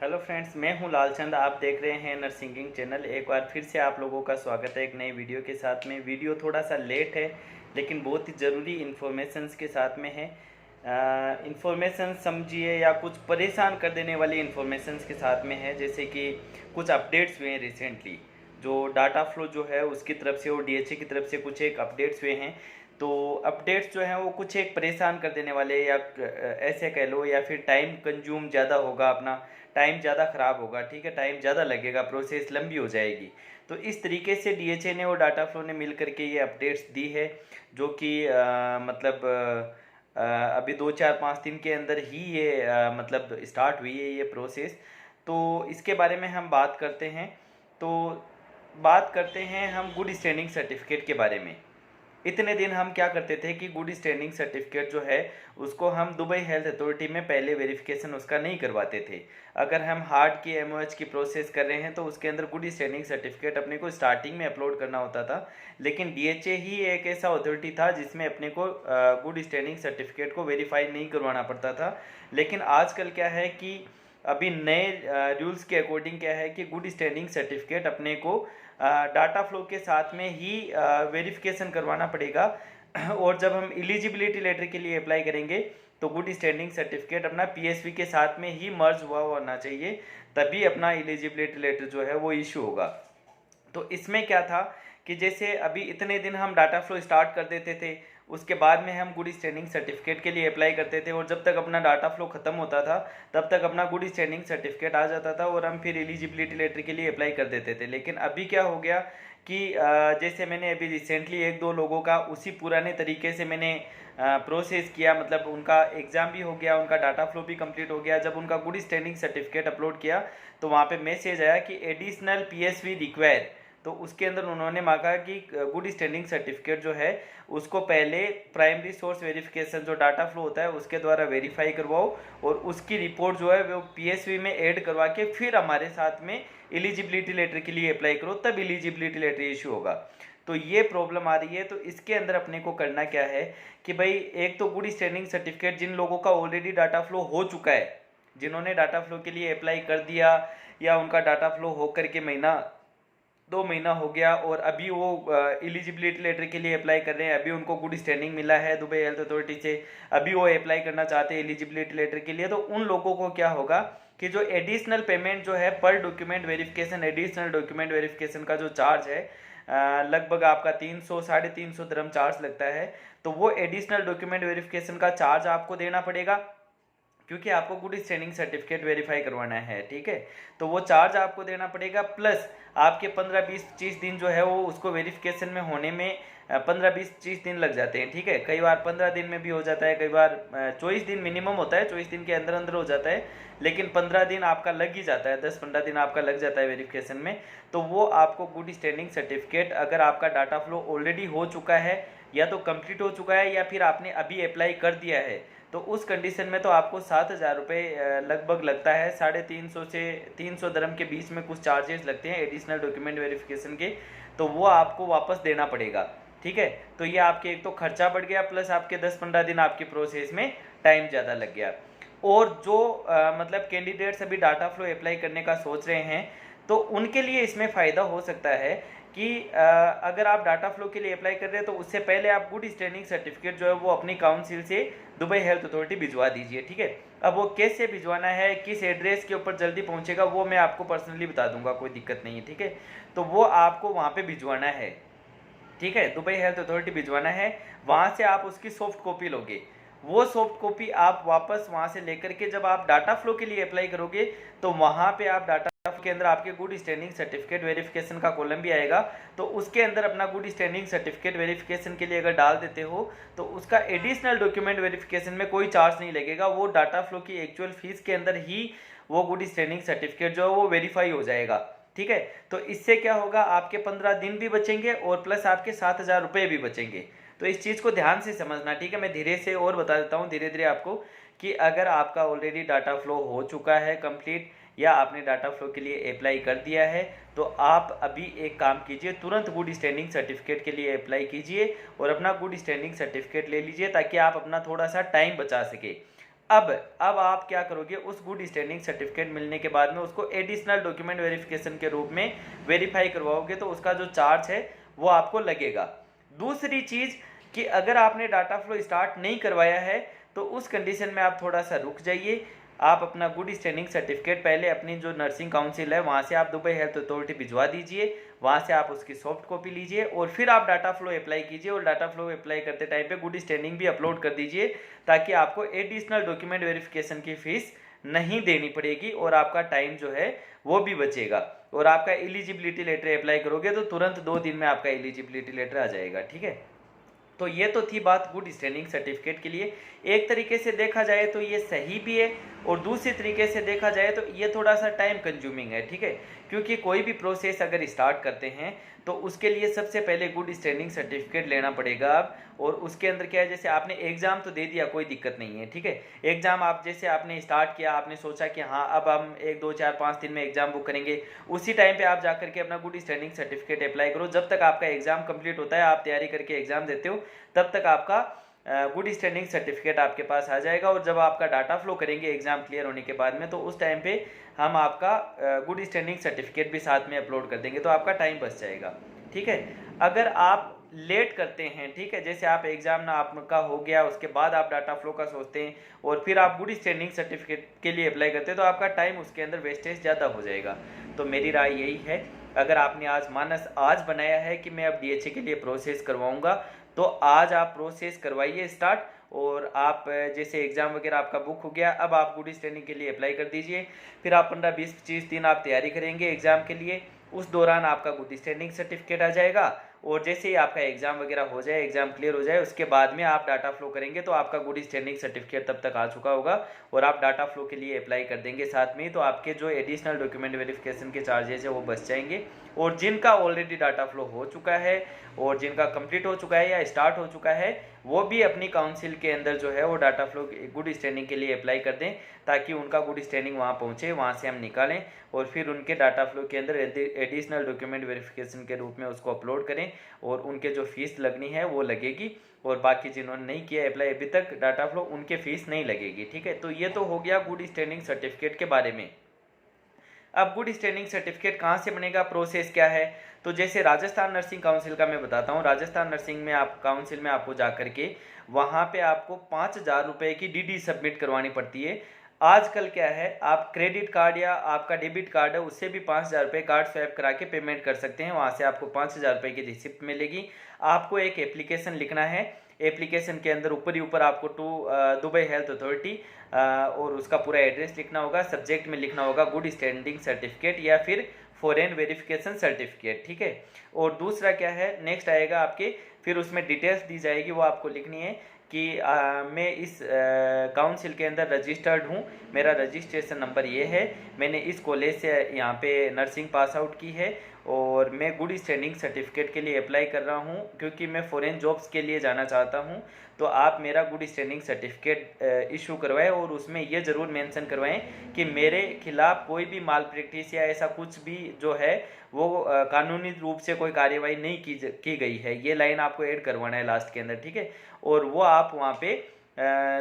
Hello friends, मैं हूं लालचंद। आप देख रहे हैं नर्सिंगिंग चैनल। एक बार फिर से आप लोगों का स्वागत है एक नई वीडियो के साथ में। वीडियो थोड़ा सा लेट है लेकिन बहुत ही ज़रूरी इन्फॉर्मेशंस के साथ में है। इन्फॉर्मेशन समझिए या कुछ परेशान कर देने वाली इन्फॉर्मेशंस के साथ में है, जैसे कि कुछ अपडेट्स हुए हैं रिसेंटली। जो डाटा फ्लो जो है उसकी तरफ से और डीएचए की तरफ से कुछ एक अपडेट्स हुए हैं। तो अपडेट्स जो हैं वो कुछ एक परेशान कर देने वाले, या ऐसे कह लो, या फिर टाइम कंज्यूम ज़्यादा होगा, अपना टाइम ज़्यादा ख़राब होगा। ठीक है, टाइम ज़्यादा लगेगा, प्रोसेस लंबी हो जाएगी। तो इस तरीके से डीएचए ने और डाटा फ्लो ने मिल करके ये अपडेट्स दी है, जो कि मतलब अभी 2 4 5 दिन के अंदर ही ये मतलब स्टार्ट हुई है ये प्रोसेस। तो इसके बारे में हम बात करते हैं। तो बात करते हैं हम गुड स्टैंडिंग सर्टिफिकेट के बारे में। इतने दिन हम क्या करते थे कि गुड स्टैंडिंग सर्टिफिकेट जो है उसको हम दुबई हेल्थ अथॉरिटी में पहले वेरिफिकेशन उसका नहीं करवाते थे। अगर हम हार्ट की एमओएच की प्रोसेस कर रहे हैं तो उसके अंदर गुड स्टैंडिंग सर्टिफिकेट अपने को स्टार्टिंग में अपलोड करना होता था। लेकिन डीएचए ही एक ऐसा अथॉरिटी था जिसमें अपने को गुड स्टैंडिंग सर्टिफिकेट को वेरीफाई नहीं करवाना पड़ता था। लेकिन आजकल क्या है कि अभी नए रूल्स के अकॉर्डिंग क्या है कि गुड स्टैंडिंग सर्टिफिकेट अपने को डाटा फ्लो के साथ में ही वेरिफिकेशन करवाना पड़ेगा। और जब हम एलिजिबिलिटी लेटर के लिए अप्लाई करेंगे तो गुड स्टैंडिंग सर्टिफिकेट अपना पीएसवी के साथ में ही मर्ज हुआ होना चाहिए, तभी अपना एलिजिबिलिटी लेटर जो है वो इशू होगा। तो इसमें क्या था कि जैसे अभी इतने दिन हम डाटा फ्लो स्टार्ट कर देते थे, उसके बाद में हम गुड स्टैंडिंग सर्टिफिकेट के लिए अप्लाई करते थे, और जब तक अपना डाटा फ्लो ख़त्म होता था तब तक अपना गुड स्टैंडिंग सर्टिफिकेट आ जाता था और हम फिर एलिजिबिलिटी लेटर के लिए अप्लाई कर देते थे। लेकिन अभी क्या हो गया कि जैसे मैंने अभी रिसेंटली 1 2 लोगों का उसी पुराने तरीके से मैंने प्रोसेस किया, मतलब उनका एग्ज़ाम भी हो गया, उनका डाटा फ्लो भी कंप्लीट हो गया। जब उनका गुड स्टैंडिंग सर्टिफिकेट अपलोड किया तो वहाँ पे मैसेज आया कि एडिशनल पीएसवी रिक्वायर। तो उसके अंदर उन्होंने मांगा कि गुड स्टैंडिंग सर्टिफिकेट जो है उसको पहले प्राइमरी सोर्स वेरिफिकेशन जो डाटा फ्लो होता है उसके द्वारा वेरीफाई करवाओ, और उसकी रिपोर्ट जो है वो पीएसवी में ऐड करवा के फिर हमारे साथ में एलिजिबिलिटी लेटर के लिए अप्लाई करो, तब एलिजिबिलिटी लेटर इशू होगा। तो ये प्रॉब्लम आ रही है। तो इसके अंदर अपने को करना क्या है कि भाई, एक तो गुड स्टैंडिंग सर्टिफिकेट जिन लोगों का ऑलरेडी डाटा फ्लो हो चुका है, जिन्होंने डाटा फ्लो के लिए अप्लाई कर दिया, या उनका डाटा फ्लो होकर के महीना 2 महीना हो गया और अभी वो एलिजिबिलिटी लेटर के लिए अप्लाई कर रहे हैं, अभी उनको गुड स्टैंडिंग मिला है दुबई हेल्थ अथॉरिटी से, अभी वो अप्लाई करना चाहते हैं एलिजिबिलिटी लेटर के लिए, तो उन लोगों को क्या होगा कि जो एडिशनल पेमेंट जो है पर document verification, additional document verification का जो चार्ज है लगभग आपका 300 350 दिरहम चार्ज लगता है। तो वो एडिशनल डॉक्यूमेंट वेरिफिकेशन का चार्ज आपको देना पड़ेगा, क्योंकि आपको गुड स्टैंडिंग सर्टिफिकेट वेरीफाई करवाना है। ठीक है, तो वो चार्ज आपको देना पड़ेगा, प्लस आपके 15 20 25 दिन जो है वो उसको वेरिफिकेशन में होने में 15 20 25 दिन लग जाते हैं। ठीक है, कई बार 15 दिन में भी हो जाता है, कई बार 24 दिन मिनिमम होता है, 24 दिन के अंदर अंदर हो जाता है, लेकिन 15 दिन आपका लग ही जाता है, 10 15 दिन आपका लग जाता है वेरिफिकेशन में। तो वो आपको गुड स्टैंडिंग सर्टिफिकेट, अगर आपका डाटा फ्लो ऑलरेडी हो चुका है या तो कंप्लीट हो चुका है या फिर आपने अभी अप्लाई कर दिया है, तो उस कंडीशन में तो आपको 7,000 रुपये लगभग लगता है, 350 से 300 दिरहम के बीच में कुछ चार्जेस लगते हैं एडिशनल डॉक्यूमेंट वेरिफिकेशन के, तो वो आपको वापस देना पड़ेगा। ठीक है, तो ये आपके एक तो खर्चा बढ़ गया, प्लस आपके 10 15 दिन आपके प्रोसेस में टाइम ज़्यादा लग गया। और जो मतलब कैंडिडेट्स अभी डाटा फ्लो अप्लाई करने का सोच रहे हैं, तो उनके लिए इसमें फ़ायदा हो सकता है कि अगर आप डाटा फ्लो के लिए अप्लाई कर रहे हैं तो उससे पहले आप गुड स्टैंडिंग सर्टिफिकेट जो है वो अपनी काउंसिल से दुबई हेल्थ अथॉरिटी भिजवा दीजिए। ठीक है, अब वो कैसे भिजवाना है, किस एड्रेस के ऊपर जल्दी पहुंचेगा, वो मैं आपको पर्सनली बता दूंगा, कोई दिक्कत नहीं है। ठीक है, तो वो आपको वहाँ पे भिजवाना है। ठीक है, दुबई हेल्थ अथॉरिटी भिजवाना है, वहाँ से आप उसकी सॉफ्ट कॉपी लोगे। वो सॉफ्ट कॉपी आप वापस वहाँ से लेकर के जब आप डाटा फ्लो के लिए अप्लाई करोगे तो वहाँ पे आप डाटा फ्लो के अंदर आपके गुड स्टैंडिंग सर्टिफिकेट वेरिफिकेशन का कॉलम भी आएगा, तो उसके अंदर अपना गुड स्टैंडिंग सर्टिफिकेट वेरिफिकेशन के लिए अगर डाल देते हो तो उसका एडिशनल डॉक्यूमेंट वेरिफिकेशन में कोई चार्ज नहीं लगेगा, वो डाटा फ्लो की एक्चुअल फीस के अंदर ही वो गुड स्टैंडिंग सर्टिफिकेट जो है वो वेरीफाई हो जाएगा। ठीक है, तो इससे क्या होगा, आपके 15 दिन भी बचेंगे और प्लस आपके 7,000 रुपये भी बचेंगे। तो इस चीज़ को ध्यान से समझना। ठीक है, मैं धीरे से और बता देता हूँ धीरे धीरे आपको, कि अगर आपका ऑलरेडी डाटा फ्लो हो चुका है कंप्लीट, या आपने डाटा फ्लो के लिए अप्लाई कर दिया है, तो आप अभी एक काम कीजिए, तुरंत गुड स्टैंडिंग सर्टिफिकेट के लिए अप्लाई कीजिए और अपना गुड स्टैंडिंग सर्टिफिकेट ले लीजिए, ताकि आप अपना थोड़ा सा टाइम बचा सके। अब आप क्या करोगे, उस गुड स्टैंडिंग सर्टिफिकेट मिलने के बाद में उसको एडिशनल डॉक्यूमेंट वेरिफिकेशन के रूप में वेरीफाई करवाओगे, तो उसका जो चार्ज है वो आपको लगेगा। दूसरी चीज़ कि अगर आपने डाटा फ्लो स्टार्ट नहीं करवाया है तो उस कंडीशन में आप थोड़ा सा रुक जाइए। आप अपना गुड स्टैंडिंग सर्टिफिकेट पहले अपनी जो नर्सिंग काउंसिल है वहाँ से आप दुबई हेल्थ अथॉरिटी भिजवा दीजिए, वहाँ से आप उसकी सॉफ्ट कॉपी लीजिए और फिर आप डाटा फ्लो अप्लाई कीजिए। और डाटा फ्लो अप्लाई करते टाइम पे गुड स्टैंडिंग भी अपलोड कर दीजिए, ताकि आपको एडिशनल डॉक्यूमेंट वेरिफिकेशन की फीस नहीं देनी पड़ेगी और आपका टाइम जो है वो भी बचेगा। और आपका एलिजिबिलिटी लेटर अप्लाई करोगे तो तुरंत 2 दिन में आपका एलिजिबिलिटी लेटर आ जाएगा, ठीक है। तो ये तो थी बात गुड स्टैंडिंग सर्टिफिकेट के लिए। एक तरीके से देखा जाए तो ये सही भी है और दूसरी तरीके से देखा जाए तो ये थोड़ा सा टाइम कंज्यूमिंग है, ठीक है। क्योंकि कोई भी प्रोसेस अगर स्टार्ट करते हैं तो उसके लिए सबसे पहले गुड स्टैंडिंग सर्टिफिकेट लेना पड़ेगा आप। और उसके अंदर क्या है, जैसे आपने एग्ज़ाम तो दे दिया, कोई दिक्कत नहीं है, ठीक है। एग्ज़ाम आप जैसे आपने स्टार्ट किया, आपने सोचा कि हाँ अब हम 1 2 4 5 दिन में एग्ज़ाम बुक करेंगे, उसी टाइम पे आप जा करके अपना गुड स्टैंडिंग सर्टिफिकेट अप्लाई करो। जब तक आपका एग्ज़ाम कंप्लीट होता है, आप तैयारी करके एग्ज़ाम देते हो, तब तक आपका गुड स्टैंडिंग सर्टिफिकेट आपके पास आ जाएगा। और जब आपका डाटा फ्लो करेंगे एग्ज़ाम क्लियर होने के बाद में, तो उस टाइम पे हम आपका गुड स्टैंडिंग सर्टिफिकेट भी साथ में अपलोड कर देंगे, तो आपका टाइम बच जाएगा, ठीक है। अगर आप लेट करते हैं, ठीक है, जैसे आप एग्ज़ाम ना आपका हो गया, उसके बाद आप डाटा फ्लो का सोचते हैं और फिर आप गुड स्टैंडिंग सर्टिफिकेट के लिए अप्लाई करते हैं, तो आपका टाइम उसके अंदर वेस्टेज ज़्यादा हो जाएगा। तो मेरी राय यही है, अगर आपने आज बनाया है कि मैं अब DHA के लिए प्रोसेस करवाऊँगा, तो आज आप प्रोसेस करवाइए स्टार्ट। और आप जैसे एग्ज़ाम वगैरह आपका बुक हो गया, अब आप गुड स्टैंडिंग के लिए अप्लाई कर दीजिए। फिर आप 15 20 25 दिन आप तैयारी करेंगे एग्ज़ाम के लिए, उस दौरान आपका गुड स्टैंडिंग सर्टिफिकेट आ जाएगा। और जैसे ही आपका एग्ज़ाम वगैरह हो जाए, एग्ज़ाम क्लियर हो जाए, उसके बाद में आप डाटा फ्लो करेंगे तो आपका गुड स्टैंडिंग सर्टिफिकेट तब तक आ चुका होगा और आप डाटा फ्लो के लिए अप्लाई कर देंगे साथ में ही। तो आपके जो एडिशनल डॉक्यूमेंट वेरिफिकेशन के चार्जेस है वो बच जाएंगे। और जिनका ऑलरेडी डाटा फ्लो हो चुका है और जिनका कंप्लीट हो चुका है या स्टार्ट हो चुका है, वो भी अपनी काउंसिल के अंदर जो है वो डाटा फ्लो गुड स्टैंडिंग के लिए अप्लाई कर दें, ताकि उनका गुड स्टैंडिंग वहाँ पहुँचे, वहाँ से हम निकालें और फिर उनके डाटा फ्लो के अंदर एडिशनल डॉक्यूमेंट वेरिफिकेशन के रूप में उसको अपलोड करें और उनके जो फीस लगनी है वो लगेगी। और बाकी जिन्होंने नहीं किया अप्लाई अभी तक डाटा फ्लो, उनके फीस नहीं लगेगी, ठीक है। तो ये तो हो गया गुड स्टैंडिंग सर्टिफिकेट के बारे में। अब गुड स्टैंडिंग सर्टिफिकेट कहाँ से बनेगा, प्रोसेस क्या है, तो जैसे राजस्थान नर्सिंग काउंसिल का मैं बताता हूँ। राजस्थान नर्सिंग में आप काउंसिल में आपको जा करके वहाँ पे आपको 5,000 रुपये की DD सबमिट करवानी पड़ती है। आजकल क्या है, आप क्रेडिट कार्ड या आपका डेबिट कार्ड है उससे भी 5,000 रुपये कार्ड स्वैप करा के पेमेंट कर सकते हैं, वहाँ से आपको 5,000 रुपये की रिसिप्ट मिलेगी। आपको एक एप्लीकेशन लिखना है, एप्लीकेशन के अंदर ऊपर ही ऊपर आपको टू दुबई हेल्थ अथॉरिटी और उसका पूरा एड्रेस लिखना होगा। सब्जेक्ट में लिखना होगा गुड स्टैंडिंग सर्टिफिकेट या फिर फॉरेन वेरिफिकेशन सर्टिफिकेट, ठीक है। और दूसरा क्या है, नेक्स्ट आएगा आपके, फिर उसमें डिटेल्स दी जाएगी, वो आपको लिखनी है कि मैं इस काउंसिल के अंदर रजिस्टर्ड हूँ, मेरा रजिस्ट्रेशन नंबर ये है, मैंने इस कॉलेज से यहाँ पे नर्सिंग पास आउट की है और मैं गुड स्टैंडिंग सर्टिफिकेट के लिए अप्लाई कर रहा हूँ क्योंकि मैं फॉरेन जॉब्स के लिए जाना चाहता हूँ। तो आप मेरा गुड स्टैंडिंग सर्टिफिकेट इशू करवाएं और उसमें ये ज़रूर मेंशन करवाएं कि मेरे खिलाफ़ कोई भी माल प्रैक्टिस या ऐसा कुछ भी जो है वो कानूनी रूप से कोई कार्यवाही नहीं की गई है। ये लाइन आपको ऐड करवाना है लास्ट के अंदर, ठीक है। और वो आप वहाँ पे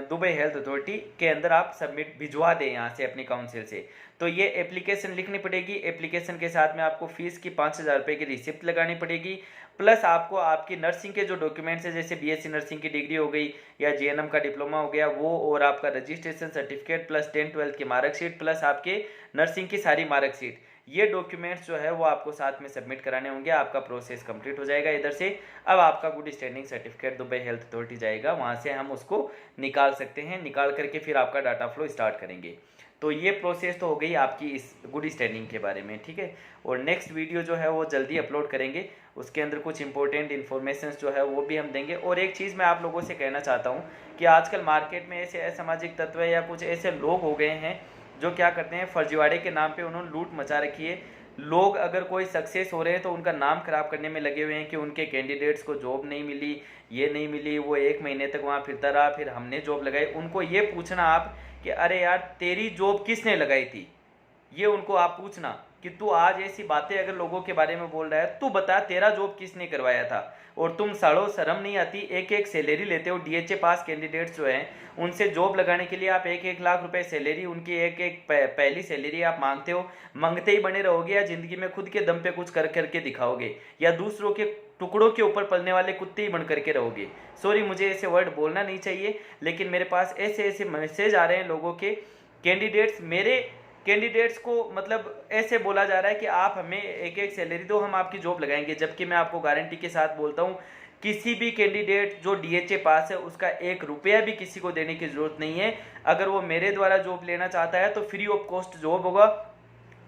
दुबई हेल्थ अथॉरिटी के अंदर आप सबमिट भिजवा दें यहाँ से अपनी काउंसिल से। तो ये एप्लीकेशन लिखनी पड़ेगी, एप्लीकेशन के साथ में आपको फीस की 5,000 रुपये की रिसिप्ट लगानी पड़ेगी, प्लस आपको आपकी नर्सिंग के जो डॉक्यूमेंट्स है जैसे BSc नर्सिंग की डिग्री हो गई या GNM का डिप्लोमा हो गया वो, और आपका रजिस्ट्रेशन सर्टिफिकेट प्लस 10th-12th की मार्कशीट प्लस आपके नर्सिंग की सारी मार्कशीट, ये डॉक्यूमेंट्स जो है वो आपको साथ में सबमिट कराने होंगे। आपका प्रोसेस कंप्लीट हो जाएगा इधर से। अब आपका good standing certificate Dubai health authority जाएगा, वहाँ से हम उसको निकाल सकते हैं, निकाल करके फिर आपका डाटा फ्लो स्टार्ट करेंगे। तो ये प्रोसेस तो हो गई आपकी इस गुड स्टैंडिंग के बारे में, ठीक है। और नेक्स्ट वीडियो जो है वो जल्दी अपलोड करेंगे, उसके अंदर कुछ इंपॉर्टेंट इन्फॉर्मेशन जो है वो भी हम देंगे। और एक चीज़ मैं आप लोगों से कहना चाहता हूँ कि आजकल मार्केट में ऐसे असामाजिक तत्व या कुछ ऐसे लोग हो गए हैं जो क्या करते हैं, फर्जीवाड़े के नाम पे उन्होंने लूट मचा रखी है। लोग अगर कोई सक्सेस हो रहे हैं तो उनका नाम खराब करने में लगे हुए हैं कि उनके कैंडिडेट्स को जॉब नहीं मिली, ये नहीं मिली, वो 1 महीने तक वहाँ फिरता रहा, फिर हमने जॉब लगाई। उनको ये पूछना आप कि अरे यार तेरी जॉब किसने लगाई थी, ये उनको आप पूछना कि तू आज ऐसी बातें अगर लोगों के बारे में बोल रहा है, तू बता तेरा जॉब किसने करवाया था। और तुम साड़ो शर्म नहीं आती, एक एक सैलरी लेते हो। डीएचए पास कैंडिडेट्स जो हैं उनसे जॉब लगाने के लिए आप 1-1 लाख रुपए सैलरी, उनकी एक एक पहली सैलरी आप मांगते हो। मांगते ही बने रहोगे या जिंदगी में खुद के दम पे कुछ कर करके दिखाओगे, या दूसरों के टुकड़ों के ऊपर पलने वाले कुत्ते ही बन करके रहोगे। सॉरी, मुझे ऐसे वर्ड बोलना नहीं चाहिए, लेकिन मेरे पास ऐसे ऐसे मैसेज आ रहे हैं लोगों के, कैंडिडेट्स, मेरे कैंडिडेट्स को मतलब ऐसे बोला जा रहा है कि आप हमें एक एक सैलरी दो, हम आपकी जॉब लगाएंगे। जबकि मैं आपको गारंटी के साथ बोलता हूँ, किसी भी कैंडिडेट जो डीएचए पास है उसका 1 रुपया भी किसी को देने की जरूरत नहीं है। अगर वो मेरे द्वारा जॉब लेना चाहता है तो फ्री ऑफ कॉस्ट जॉब होगा।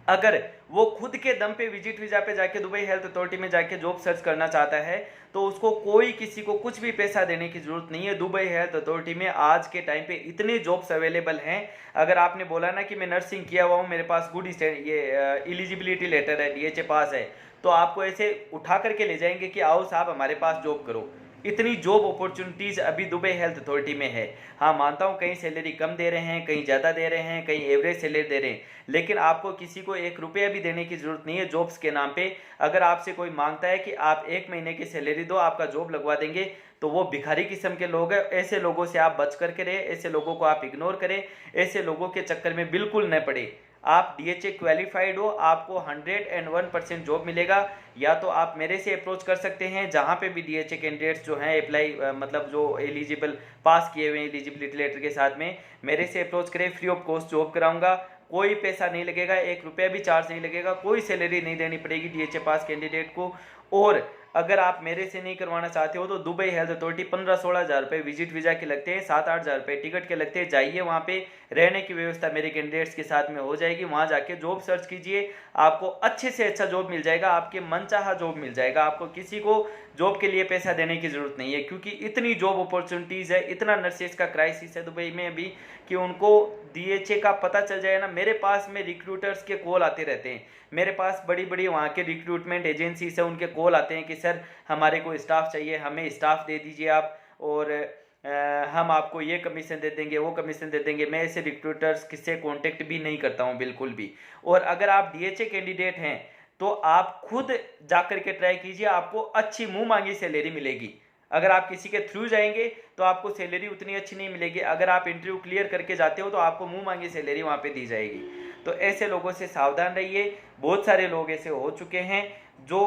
अगर वो खुद के दम पे विजिट वीजा पे जाके दुबई हेल्थ अथॉरिटी में जाके जॉब सर्च करना चाहता है तो उसको कोई किसी को कुछ भी पैसा देने की जरूरत नहीं है। दुबई हेल्थ अथॉरिटी में आज के टाइम पे इतने जॉब्स अवेलेबल हैं। अगर आपने बोला ना कि मैं नर्सिंग किया हुआ हूँ, मेरे पास गुड ये एलिजिबिलिटी लेटर है, डीएचए पास है, तो आपको ऐसे उठा करके ले जाएंगे कि आओ साहब हमारे पास जॉब करो। इतनी जॉब अपॉर्चुनिटीज अभी दुबई हेल्थ अथॉरिटी में है। हाँ, मानता हूँ कहीं सैलरी कम दे रहे हैं, कहीं ज़्यादा दे रहे हैं, कहीं एवरेज सैलरी दे रहे हैं, लेकिन आपको किसी को 1 रुपया भी देने की जरूरत नहीं है जॉब्स के नाम पे। अगर आपसे कोई मांगता है कि आप 1 महीने की सैलरी दो, आपका जॉब लगवा देंगे, तो वो भिखारी किस्म के लोग हैं। ऐसे लोगों से आप बच करके रहे, ऐसे लोगों को आप इग्नोर करें, ऐसे लोगों के चक्कर में बिल्कुल न पड़े। आप डीएचए क्वालिफाइड हो, आपको 101% जॉब मिलेगा। या तो आप मेरे से अप्रोच कर सकते हैं, जहाँ पे भी डीएचए कैंडिडेट्स जो हैं अप्लाई मतलब जो एलिजिबल पास किए हुए हैं एलिजिबिलिटी लेटर के साथ में, मेरे से अप्रोच करें, फ्री ऑफ कॉस्ट जॉब कराऊंगा। कोई पैसा नहीं लगेगा, 1 रुपया भी चार्ज नहीं लगेगा, कोई सैलरी नहीं देनी पड़ेगी डीएचए पास कैंडिडेट को। और अगर आप मेरे से नहीं करवाना चाहते हो तो दुबई हेल्थ अथॉरिटी 15-16 हज़ार रुपये विजिट वीजा के लगते हैं, 7-8 हज़ार रुपये टिकट के लगते हैं। जाइए, वहाँ पे रहने की व्यवस्था मेरे कैंडिडेट्स के साथ में हो जाएगी। वहाँ जाके जॉब सर्च कीजिए, आपको अच्छे से अच्छा जॉब मिल जाएगा, आपके मनचाहा जॉब मिल जाएगा। आपको किसी को जॉब के लिए पैसा देने की जरूरत नहीं है, क्योंकि इतनी जॉब अपॉर्चुनिटीज़ है, इतना नर्सेज का क्राइसिस है दुबई में अभी कि उनको डीएचए का पता चल जाए ना। मेरे पास में रिक्रूटर्स के कॉल आते रहते हैं, मेरे पास बड़ी बड़ी वहाँ के रिक्रूटमेंट एजेंसी से उनके कॉल आते हैं कि सर हमारे को स्टाफ चाहिए, हमें स्टाफ दे दीजिए आप, और हम आपको ये कमीशन दे देंगे, वो कमीशन दे देंगे। मैं ऐसे रिक्रूटर्स किससे कांटेक्ट भी नहीं करता हूँ बिल्कुल भी। और अगर आप डीएचए कैंडिडेट हैं तो आप खुद जाकर के ट्राई कीजिए, आपको अच्छी मुंह मांगी सैलरी मिलेगी। अगर आप किसी के थ्रू जाएंगे तो आपको सैलरी उतनी अच्छी नहीं मिलेगी। अगर आप इंटरव्यू क्लियर करके जाते हो तो आपको मुंह मांगी सैलरी वहाँ पे दी जाएगी। तो ऐसे लोगों से सावधान रहिए। बहुत सारे लोग ऐसे हो चुके हैं जो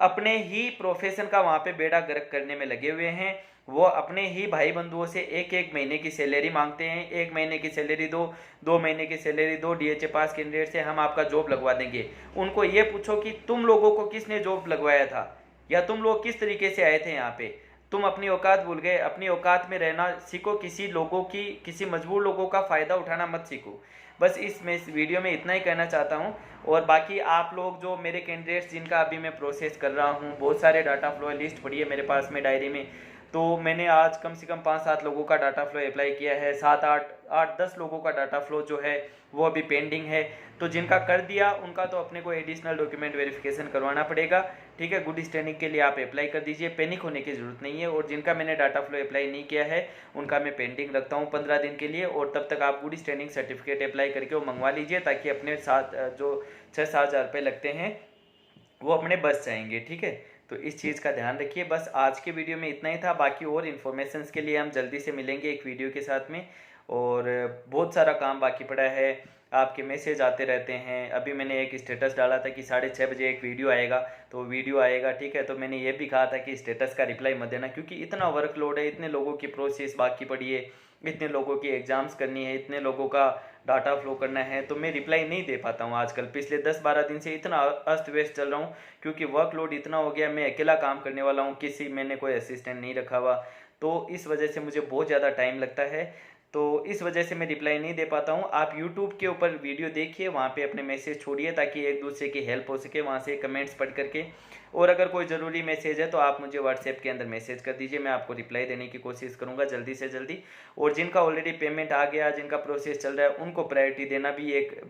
अपने ही प्रोफेशन का वहाँ पे बेड़ा गर्क करने में लगे हुए हैं। वो अपने ही भाई बंधुओं से 1-1 महीने की सैलरी मांगते हैं, 1 महीने की सैलरी दो, 2 महीने की सैलरी दो, डीएचए पास कैंडिडेट से हम आपका जॉब लगवा देंगे। उनको ये पूछो कि तुम लोगों को किसने जॉब लगवाया था, या तुम लोग किस तरीके से आए थे यहाँ पे। तुम अपनी औकात भूल गए। अपनी औकात में रहना सीखो, किसी लोगों की, किसी मजबूर लोगों का फ़ायदा उठाना मत सीखो। बस मैं इस वीडियो में इतना ही कहना चाहता हूँ। और बाकी आप लोग जो मेरे कैंडिडेट्स जिनका अभी मैं प्रोसेस कर रहा हूँ, बहुत सारे डाटा फ्लो लिस्ट पड़ी है मेरे पास में डायरी में, तो मैंने आज कम से कम 5-7 लोगों का डाटा फ्लो अप्लाई किया है, 7-8-10 लोगों का डाटा फ्लो जो है वो अभी पेंडिंग है। तो जिनका कर दिया उनका तो अपने को एडिशनल डॉक्यूमेंट वेरिफिकेशन करवाना पड़ेगा, ठीक है। गुड स्टैंडिंग के लिए आप अप्लाई कर दीजिए, पैनिक होने की ज़रूरत नहीं है। और जिनका मैंने डाटा फ्लो अप्लाई नहीं किया है उनका मैं पेंडिंग रखता हूँ 15 दिन के लिए, और तब तक आप गुड स्टैंडिंग सर्टिफिकेट अप्लाई करके वो मंगवा लीजिए, ताकि अपने साथ जो 6-7 हज़ार रुपये लगते हैं वो अपने बच जाएंगे, ठीक है। तो इस चीज़ का ध्यान रखिए। बस आज के वीडियो में इतना ही था। बाकी और इन्फॉर्मेशंस के लिए हम जल्दी से मिलेंगे एक वीडियो के साथ में। और बहुत सारा काम बाकी पड़ा है, आपके मैसेज आते रहते हैं। अभी मैंने एक स्टेटस डाला था कि 6:30 बजे एक वीडियो आएगा, तो वीडियो आएगा, ठीक है। तो मैंने ये भी कहा था कि स्टेटस का रिप्लाई मत देना, क्योंकि इतना वर्कलोड है, इतने लोगों की प्रोसेस बाकी पड़ी है, इतने लोगों की एग्ज़ाम्स करनी है, इतने लोगों का डाटा फ्लो करना है, तो मैं रिप्लाई नहीं दे पाता हूँ आजकल। पिछले 10-12 दिन से इतना अस्त व्यस्त चल रहा हूँ, क्योंकि वर्कलोड इतना हो गया। मैं अकेला काम करने वाला हूँ, मैंने कोई असिस्टेंट नहीं रखा हुआ, तो इस वजह से मुझे बहुत ज़्यादा टाइम लगता है। तो इस वजह से मैं रिप्लाई नहीं दे पाता हूँ। आप YouTube के ऊपर वीडियो देखिए, वहाँ पे अपने मैसेज छोड़िए, ताकि एक दूसरे की हेल्प हो सके वहाँ से कमेंट्स पढ़ करके। और अगर कोई ज़रूरी मैसेज है तो आप मुझे व्हाट्सएप के अंदर मैसेज कर दीजिए, मैं आपको रिप्लाई देने की कोशिश करूँगा जल्दी से जल्दी। और जिनका ऑलरेडी पेमेंट आ गया, जिनका प्रोसेस चल रहा है, उनको प्रायोरिटी देना भी एक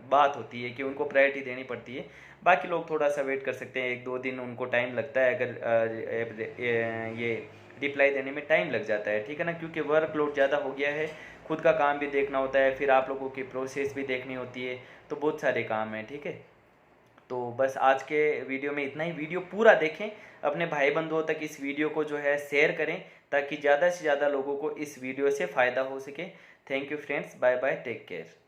बात होती है कि उनको प्रायोरिटी देनी पड़ती है। बाकी लोग थोड़ा सा वेट कर सकते हैं, 1-2 दिन उनको टाइम लगता है, अगर ये रिप्लाई देने में टाइम लग जाता है, ठीक है ना, क्योंकि वर्कलोड ज़्यादा हो गया है। खुद का काम भी देखना होता है, फिर आप लोगों की प्रोसेस भी देखनी होती है, तो बहुत सारे काम हैं, ठीक है। तो बस आज के वीडियो में इतना ही। वीडियो पूरा देखें, अपने भाई बंधुओं तक इस वीडियो को जो है शेयर करें, ताकि ज़्यादा से ज़्यादा लोगों को इस वीडियो से फ़ायदा हो सके। Thank you friends, bye bye, take care.